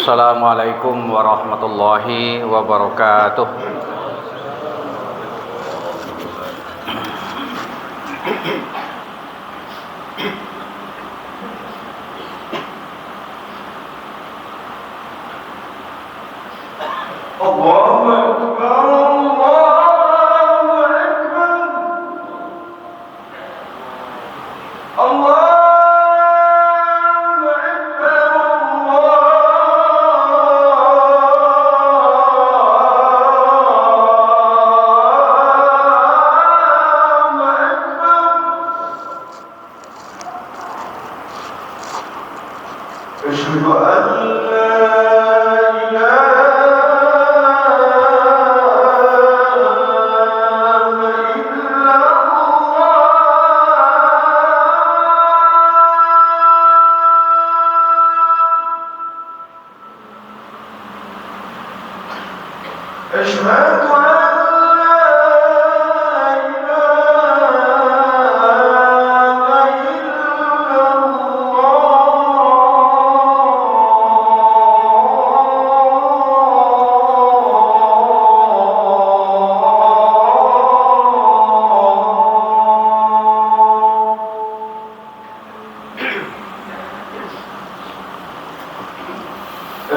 Assalamualaikum warahmatullahi wabarakatuh. Allahu Akbar, Allahu Akbar, Allahu Akbar, Asyhadu an la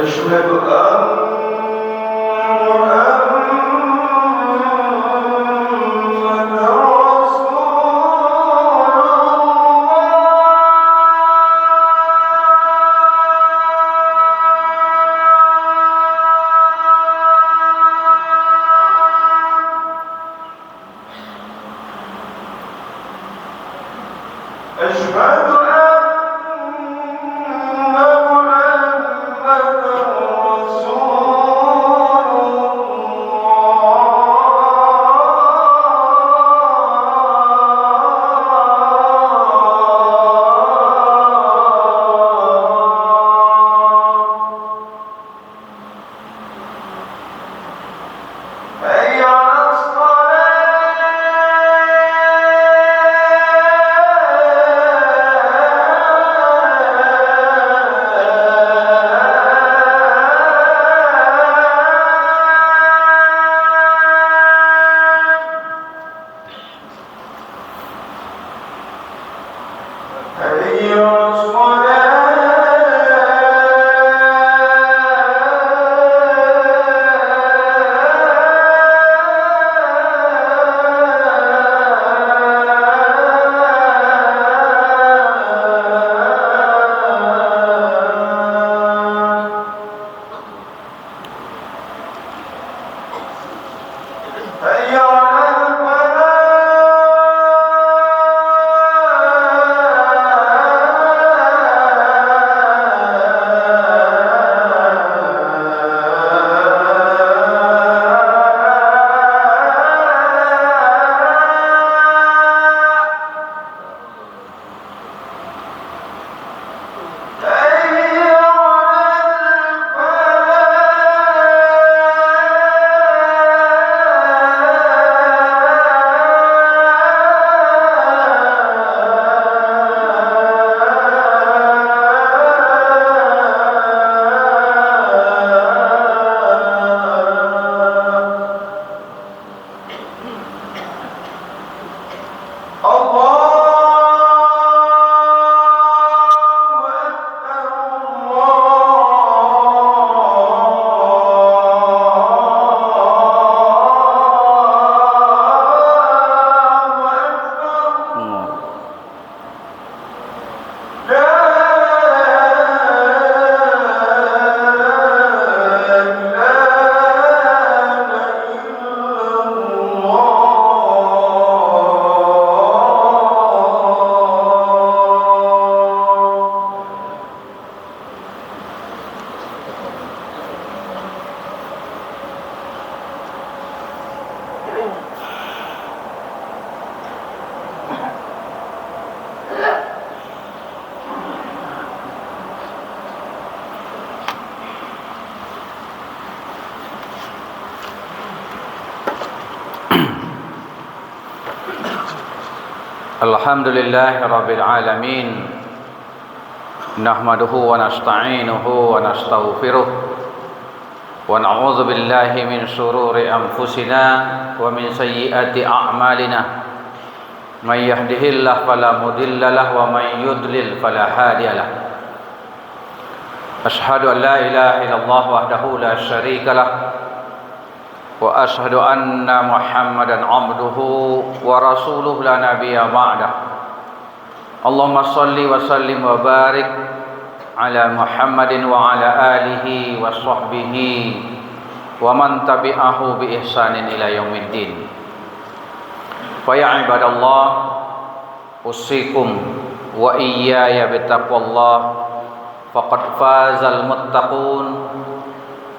أشهد أن لا إله إلا الله أشهد Alhamdulillahirabbil alamin نحمده ونستعينه ونستغفره ونعوذ بالله من شرور أنفسنا ومن سيئات أعمالنا من يهده الله فلا مضل له ومن يضلل فلا هادي له أشهد أن لا إله إلا الله وحده لا شريك له وأشهد أن محمدا عبده ورسوله لا نبي بعده اللهم صل وسلم وبارك على محمد وعلى آله وصحبه ومن تبعه بإحسان إلى يوم الدين فيا عباد الله أوصيكم وإياي بتقوى الله فقد فاز المتقون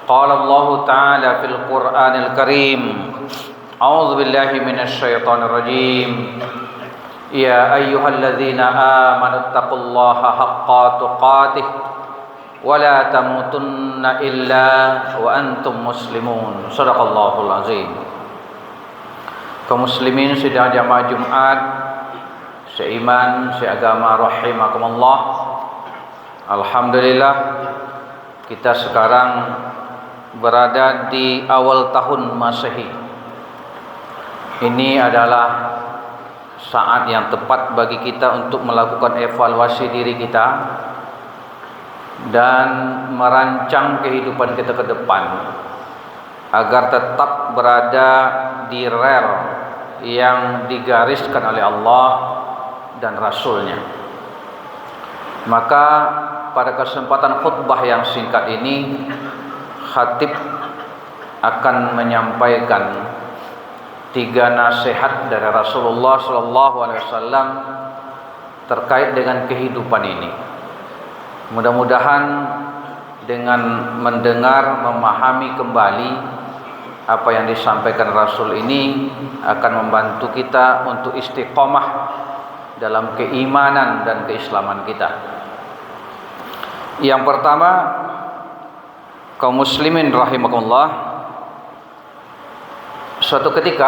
قال الله تعالى في القرآن الكريم أعوذ بالله من الشيطان الرجيم يا أيها الذين آمنوا اتقوا الله حق تقاته ولا تموتن إلا وأنتم مسلمون صدق الله العظيم. Kaum muslimin sidang jamaah Jumat seiman seagama rahimakumullah. Alhamdulillah kita sekarang berada di awal tahun Masehi. Ini adalah saat yang tepat bagi kita untuk melakukan evaluasi diri kita dan merancang kehidupan kita ke depan agar tetap berada di rel yang digariskan oleh Allah dan Rasul-Nya. Maka pada kesempatan khutbah yang singkat ini, khatib akan menyampaikan 3 nasihat dari Rasulullah SAW terkait dengan kehidupan ini. Mudah-mudahan dengan mendengar, memahami kembali apa yang disampaikan Rasul ini akan membantu kita untuk istiqomah dalam keimanan dan keislaman kita. Yang pertama, kaum muslimin rahimakumullah, suatu ketika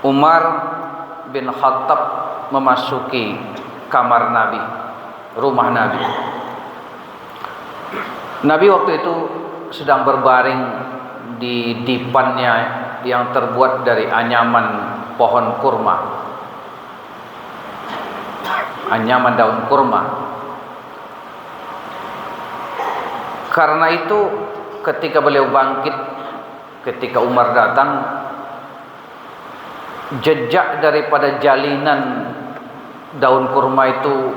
Umar bin Khattab memasuki kamar Nabi, rumah Nabi. Nabi waktu itu sedang berbaring di dipannya yang terbuat dari anyaman pohon kurma, anyaman daun kurma. Karena itu ketika beliau bangkit, ketika Umar datang, jejak daripada jalinan daun kurma itu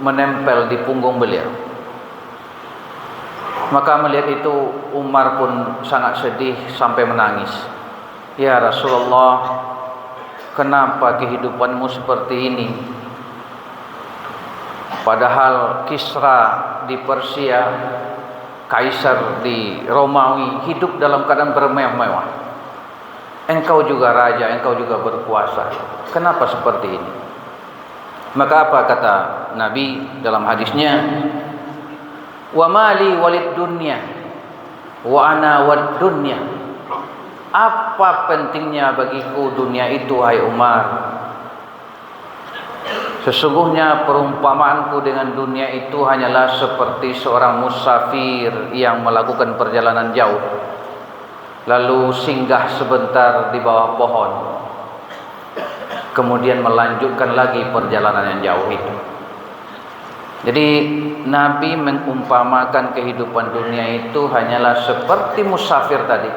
menempel di punggung beliau. Maka melihat itu Umar pun sangat sedih sampai menangis. Ya Rasulullah, kenapa kehidupanmu seperti ini? Padahal Kisra di Persia, Kaisar di Romawi hidup dalam keadaan bermewah-mewah. Engkau juga raja, engkau juga berkuasa. Kenapa seperti ini? Maka apa kata Nabi dalam hadisnya? Wa mali walid dunya wa ana wad dunya. Apa pentingnya bagiku dunia itu, hai Umar? Sesungguhnya perumpamaanku dengan dunia itu hanyalah seperti seorang musafir yang melakukan perjalanan jauh, lalu singgah sebentar di bawah pohon, kemudian melanjutkan lagi perjalanan yang jauh itu. Jadi Nabi mengumpamakan kehidupan dunia itu hanyalah seperti musafir tadi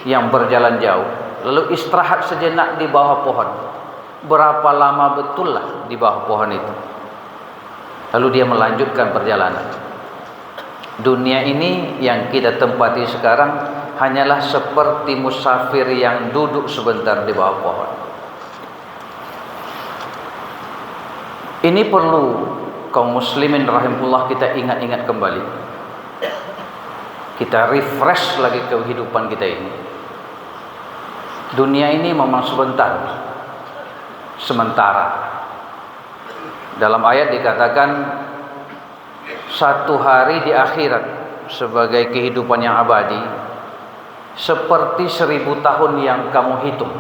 yang berjalan jauh, lalu istirahat sejenak di bawah pohon. Berapa lama betul lah di bawah pohon itu, lalu dia melanjutkan perjalanan. Dunia ini yang kita tempati sekarang hanyalah seperti musafir yang duduk sebentar di bawah pohon. Ini perlu kaum muslimin rahimahullah kita ingat-ingat kembali. Kita refresh lagi kehidupan kita ini. Dunia ini memang sementara. Dalam ayat dikatakan satu hari di akhirat sebagai kehidupan yang abadi seperti 1000 tahun yang kamu hitung.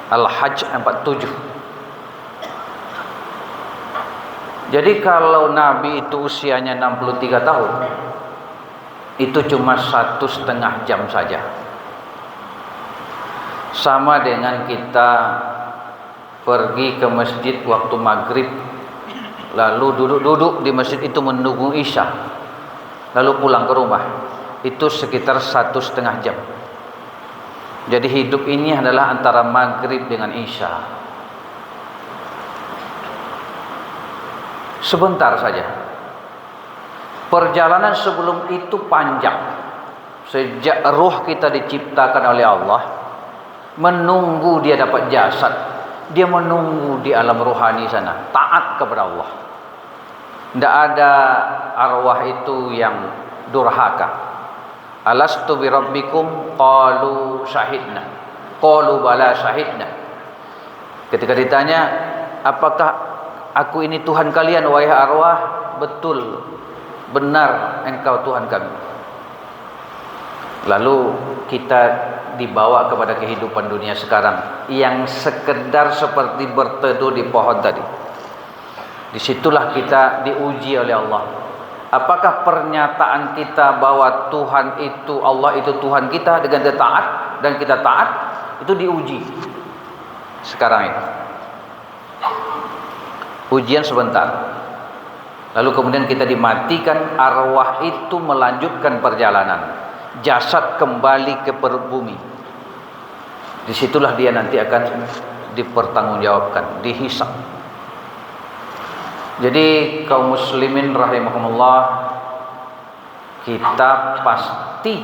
Al-Hajj 47. Jadi kalau Nabi itu usianya 63 tahun, itu cuma 1,5 jam saja. Sama dengan kita pergi ke masjid waktu maghrib, lalu duduk-duduk di masjid itu menunggu isya, lalu pulang ke rumah, itu sekitar 1,5 jam. Jadi hidup ini adalah antara maghrib dengan isya, sebentar saja. Perjalanan sebelum itu panjang. Sejak roh kita diciptakan oleh Allah, menunggu dia dapat jasad, dia menunggu di alam rohani sana, taat kepada Allah. Tidak ada arwah itu yang durhaka. Alastu bi rabbikum qalu syahidna. Qalu bala syahidna. Ketika ditanya, apakah aku ini Tuhan kalian wahai arwah? Betul, benar engkau Tuhan kami. Lalu kita dibawa kepada kehidupan dunia sekarang yang sekedar seperti berteduh di pohon tadi. Disitulah kita diuji oleh Allah. Apakah pernyataan kita bahwa Tuhan itu, Allah itu Tuhan kita dengan kita taat dan kita taat, itu diuji sekarang ini. Ujian sebentar, lalu kemudian kita dimatikan, arwah itu melanjutkan perjalanan, jasad kembali ke bumi. Disitulah dia nanti akan dipertanggungjawabkan, dihisab. Jadi kaum muslimin rahimahumullah, kita pasti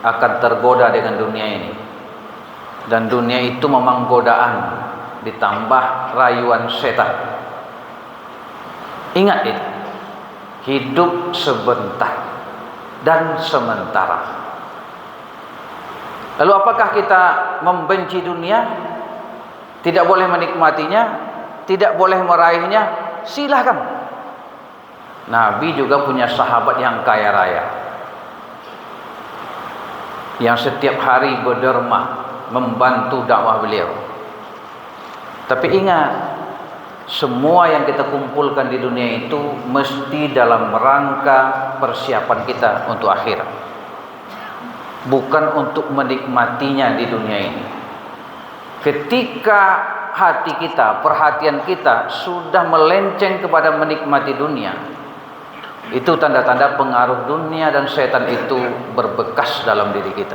akan tergoda dengan dunia ini, dan dunia itu memang godaan ditambah rayuan setan. Ingat itu, hidup sebentar dan sementara. Lalu apakah kita membenci dunia, tidak boleh menikmatinya, tidak boleh meraihnya? Silahkan. Nabi juga punya sahabat yang kaya raya, yang setiap hari berderma membantu dakwah beliau. Tapi ingat, semua yang kita kumpulkan di dunia itu mesti dalam rangka persiapan kita untuk akhirat, bukan untuk menikmatinya di dunia ini. Ketika hati kita, perhatian kita sudah melenceng kepada menikmati dunia, itu tanda-tanda pengaruh dunia dan setan itu berbekas dalam diri kita.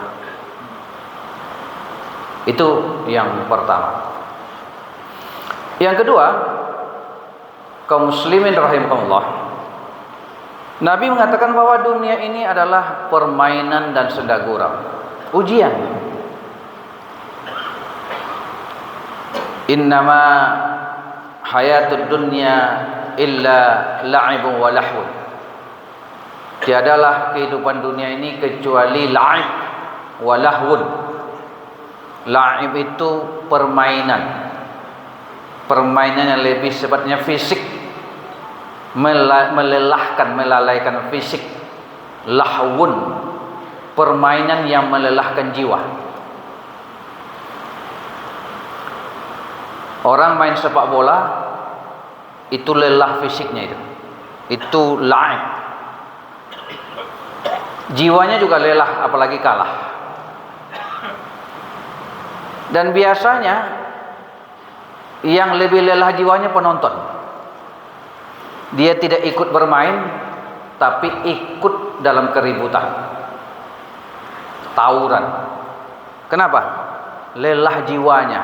Itu yang pertama. Yang kedua, kaum muslimin rahimahullah, Nabi mengatakan bahwa dunia ini adalah permainan dan senda gurau, ujian. Innama hayatud dunya illa la'ibun wa lahwun. Tiadalah kehidupan dunia ini kecuali la'ib wa lahwun. La'ib itu permainan, permainan yang lebih sifatnya fisik, melelahkan, melalaikan fisik. Lahwun, permainan yang melelahkan jiwa. Orang main sepak bola itu lelah fisiknya, itu la'ib. Jiwanya juga lelah, apalagi kalah. Dan biasanya yang lebih lelah jiwanya penonton. Dia tidak ikut bermain, tapi ikut dalam keributan, tawuran. Kenapa? Lelah jiwanya,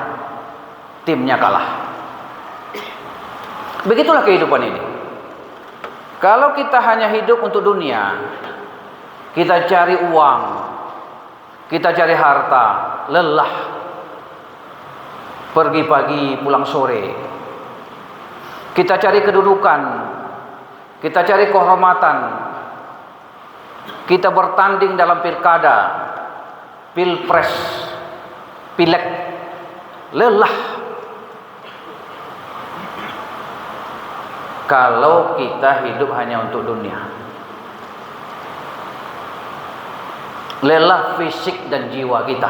timnya kalah. Begitulah kehidupan ini. Kalau kita hanya hidup untuk dunia, kita cari uang, kita cari harta, lelah, pergi pagi pulang sore. Kita cari kedudukan, kita cari kehormatan, kita bertanding dalam pilkada, pilpres, pilek, lelah. Kalau kita hidup hanya untuk dunia, lelah fisik dan jiwa kita.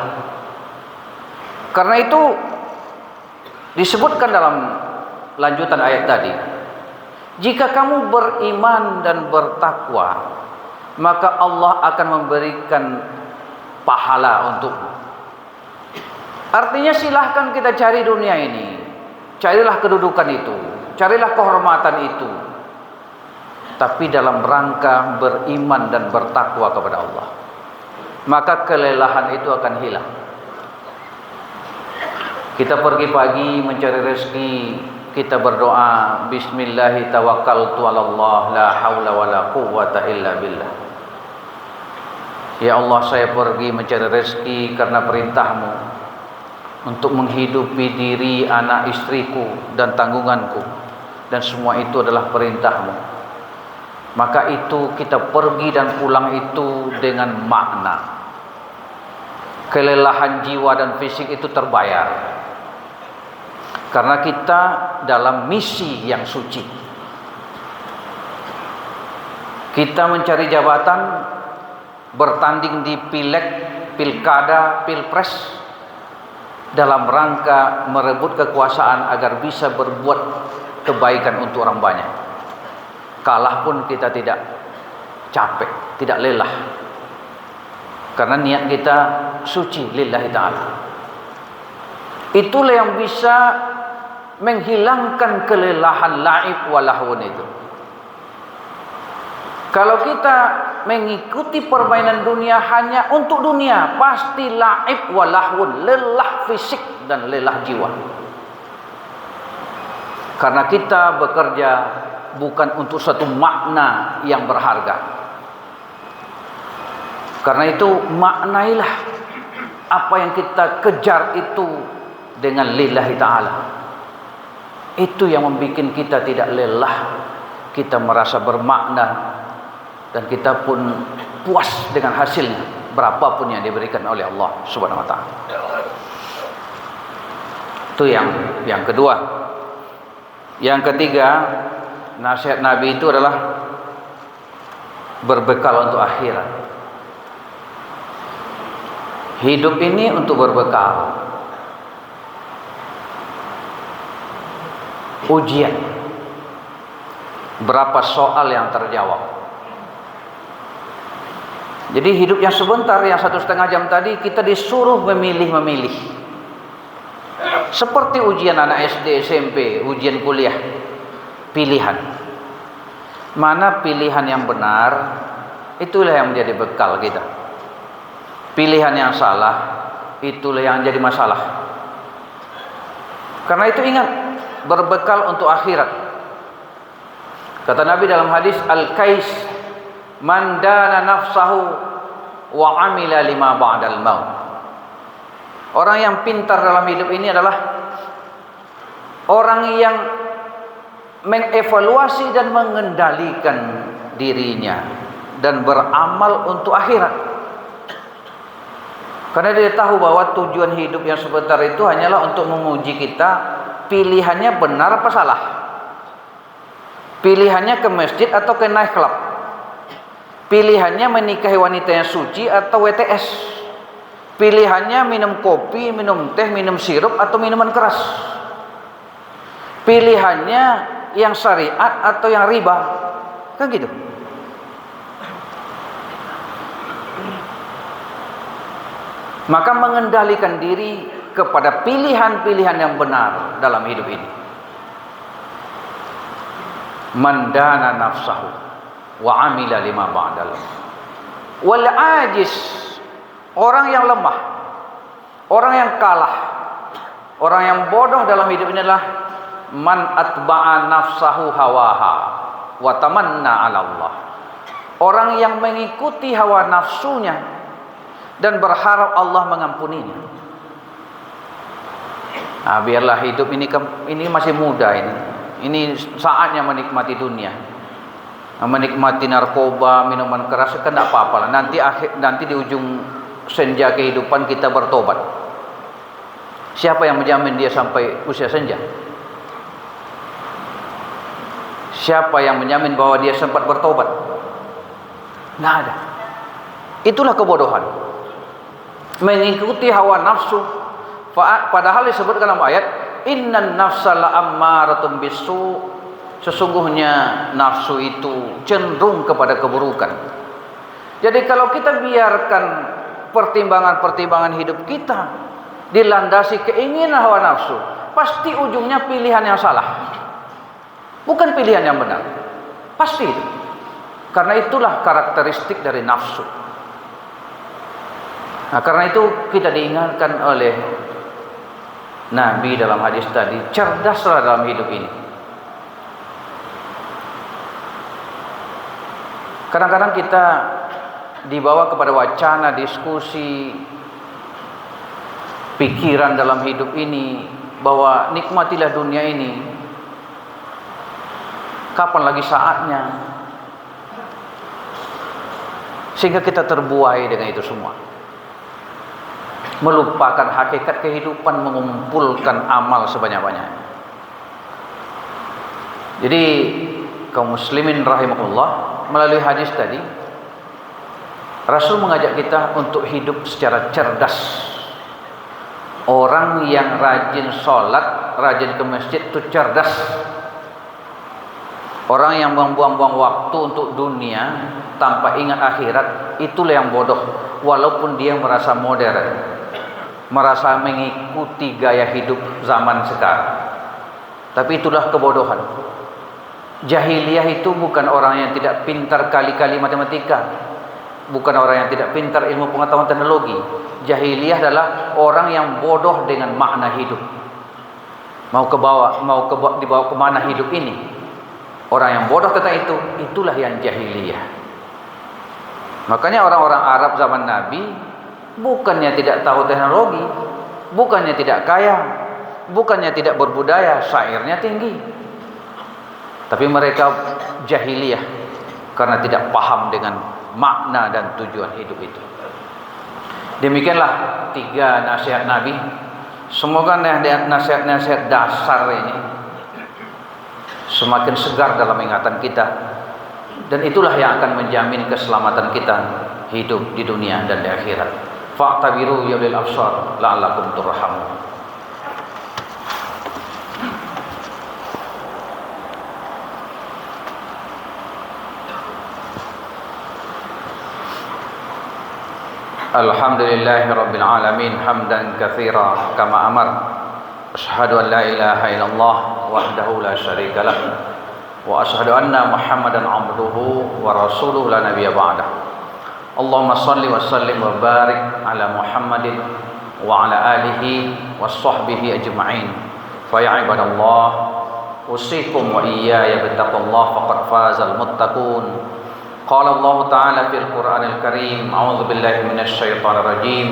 Karena itu disebutkan dalam lanjutan ayat tadi, Jika kamu beriman dan bertakwa, maka Allah akan memberikan pahala untukmu. Artinya silahkan kita cari dunia ini, carilah kedudukan itu, carilah kehormatan itu, tapi dalam rangka beriman dan bertakwa kepada Allah, maka kelelahan itu akan hilang. Kita pergi pagi mencari rezeki, kita berdoa, Bismillahi tawakkaltu 'alallah, la haula wala quwwata illa billah. Ya Allah, saya pergi mencari rezeki karena perintahmu untuk menghidupi diri, anak, istriku dan tanggunganku, dan semua itu adalah perintahmu. Maka itu kita pergi dan pulang itu dengan makna. Kelelahan jiwa dan fisik itu terbayar karena kita dalam misi yang suci. Kita mencari jabatan, bertanding di pileg, pilkada, pilpres, dalam rangka merebut kekuasaan agar bisa berbuat kebaikan untuk orang banyak. Kalah pun kita tidak capek, tidak lelah, karena niat kita suci lillahi ta'ala. Itulah yang bisa menghilangkan kelelahan laib walahun itu. Kalau kita mengikuti permainan dunia hanya untuk dunia, pasti laib walahun, lelah fisik dan lelah jiwa. Karena kita bekerja bukan untuk satu makna yang berharga. Karena itu maknailah apa yang kita kejar itu dengan lillahi ta'ala. Itu yang membuat kita tidak lelah, kita merasa bermakna, dan kita pun puas dengan hasilnya, berapapun yang diberikan oleh Allah Subhanahu wa ta'ala. Itu yang kedua. Yang ketiga, nasihat Nabi itu adalah berbekal untuk akhirat. Hidup ini untuk berbekal. Ujian. Berapa soal yang terjawab. Jadi hidup yang sebentar, yang 1,5 jam tadi, kita disuruh memilih-memilih. Seperti ujian anak SD, SMP, ujian kuliah. Pilihan. Mana pilihan yang benar, itulah yang menjadi bekal kita. Pilihan yang salah, itulah yang jadi masalah. Karena itu ingat, berbekal untuk akhirat. Kata Nabi dalam hadis, Al-Kais man dana nafsahu wa amila lima ba'dal maut. Orang yang pintar dalam hidup ini adalah orang yang mengevaluasi dan mengendalikan dirinya dan beramal untuk akhirat. Karena dia tahu bahwa tujuan hidup yang sebentar itu hanyalah untuk menguji kita, pilihannya benar apa salah. Pilihannya ke masjid atau ke night club. Pilihannya menikahi wanita yang suci atau WTS. Pilihannya minum kopi, minum teh, minum sirup atau minuman keras. Pilihannya yang syariat atau yang riba. Kan gitu. Maka mengendalikan diri kepada pilihan-pilihan yang benar dalam hidup ini. Man dana nafsahu wa amila lima ba'dal. Wal ajis, orang yang lemah, orang yang kalah, orang yang bodoh dalam hidup ini adalah man atba'a nafsahu hawaha wa tamanna 'ala Allah. Orang yang mengikuti hawa nafsunya dan berharap Allah mengampuninya. Nah, biarlah hidup ini masih muda ini. Ini saatnya menikmati dunia. Menikmati narkoba, minuman keras kan tidak apa-apa lah. Nanti di ujung senja kehidupan kita bertobat. Siapa yang menjamin dia sampai usia senja? Siapa yang menjamin bahwa dia sempat bertobat? Nggak ada. Itulah kebodohan. Mengikuti hawa nafsu. Padahal disebutkan dalam ayat, innan nafsa la'ammaratun bisu Sesungguhnya nafsu itu cenderung kepada keburukan. Jadi kalau kita biarkan pertimbangan-pertimbangan hidup kita dilandasi keinginan hawa nafsu, pasti ujungnya pilihan yang salah, bukan pilihan yang benar. Pasti itu. Karena itulah karakteristik dari nafsu. Nah, karena itu kita diingatkan oleh Nabi dalam hadis tadi, cerdaslah dalam hidup ini. Kadang-kadang kita dibawa kepada wacana, diskusi, pikiran dalam hidup ini bahwa nikmatilah dunia ini. Kapan lagi saatnya? Sehingga kita terbuai dengan itu semua. Melupakan hakikat kehidupan, mengumpulkan amal sebanyak-banyaknya. Jadi kaum muslimin rahimahullah, melalui hadis tadi Rasul mengajak kita untuk hidup secara cerdas. Orang yang rajin sholat, rajin ke masjid itu cerdas. Orang yang membuang-buang waktu untuk dunia tanpa ingat akhirat, itulah yang bodoh. Walaupun dia merasa modern, merasa mengikuti gaya hidup zaman sekarang, tapi itulah kebodohan. Jahiliyah itu bukan orang yang tidak pintar kali-kali matematika, bukan orang yang tidak pintar ilmu pengetahuan teknologi. Jahiliyah adalah orang yang bodoh dengan makna hidup. Mau dibawa ke mana hidup ini? Orang yang bodoh tentang itu, itulah yang jahiliyah. Makanya orang-orang Arab zaman Nabi bukannya tidak tahu teknologi, bukannya tidak kaya, bukannya tidak berbudaya, syairnya tinggi, tapi mereka jahiliyah karena tidak paham dengan makna dan tujuan hidup itu. Demikianlah 3 nasihat Nabi. Semoga nasihat-nasihat dasar ini semakin segar dalam ingatan kita, dan itulah yang akan menjamin keselamatan kita hidup di dunia dan di akhirat. Fa'tabiru ya ulil absar la'allakum turhamun. Alhamdulillahi rabbil alamin hamdan katsira kama amar. Asyhadu an la ilaha illallah wahdahu la syarika lah, wa asyhadu anna Muhammadan abduhu wa rasuluhu la nabiyya ba'dah. Allahumma shalli wa sallim wa barik ala Muhammadin wa ala alihi wa sahbihi ajma'in. Fa ya ibadallah, usikum wa iyaya bittaqullah faqad fazal muttaqun. Qala Allah ta'ala fil Qur'anil Karim, a'udzu billahi minasy syaithanir rajim.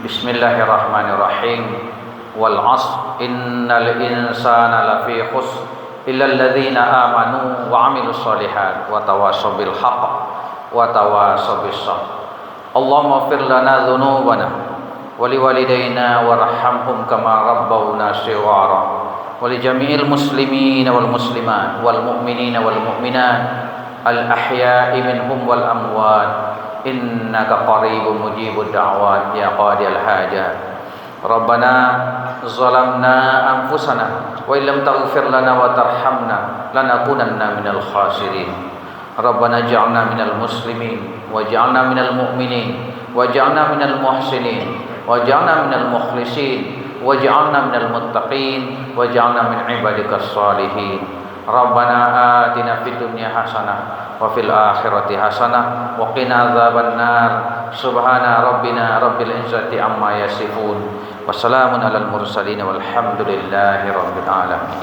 Bismillahirrahmanirrahim. Wal 'ashr innal insana lafi khusr illa alladzina amanu wa 'amilus shalihat wa tawassaw bil haqq wa tawassaw bis sabr. Allahumma ighfir lana dhunubana wa liwalidayna warhamhum kama rabbawna shighara wa li jami'il muslimina wal muslimat wal mu'minina wal mu'minat al ahya'i minhum wal amwat innaka qaribun mujibud da'wat ya qadiyal hajat. Rabbana zalamna anfusana wa illam taghfir lana wa tarhamna lanakunanna minal khasirin. Rabbana ij'alna minal muslimin waj'alna minal mu'minin waj'alna minal muhsinin waj'alna minal mukhlisin waj'alna minal muttaqin waj'alna min ibadikas salihin. Rabbana atina fid dunya hasanah wa fil akhirati hasanah wa qina adzabannar. Subhana rabbina rabbil izzati amma yasifun. Wassalamun alal mursalin walhamdulillahi rabbil alamin.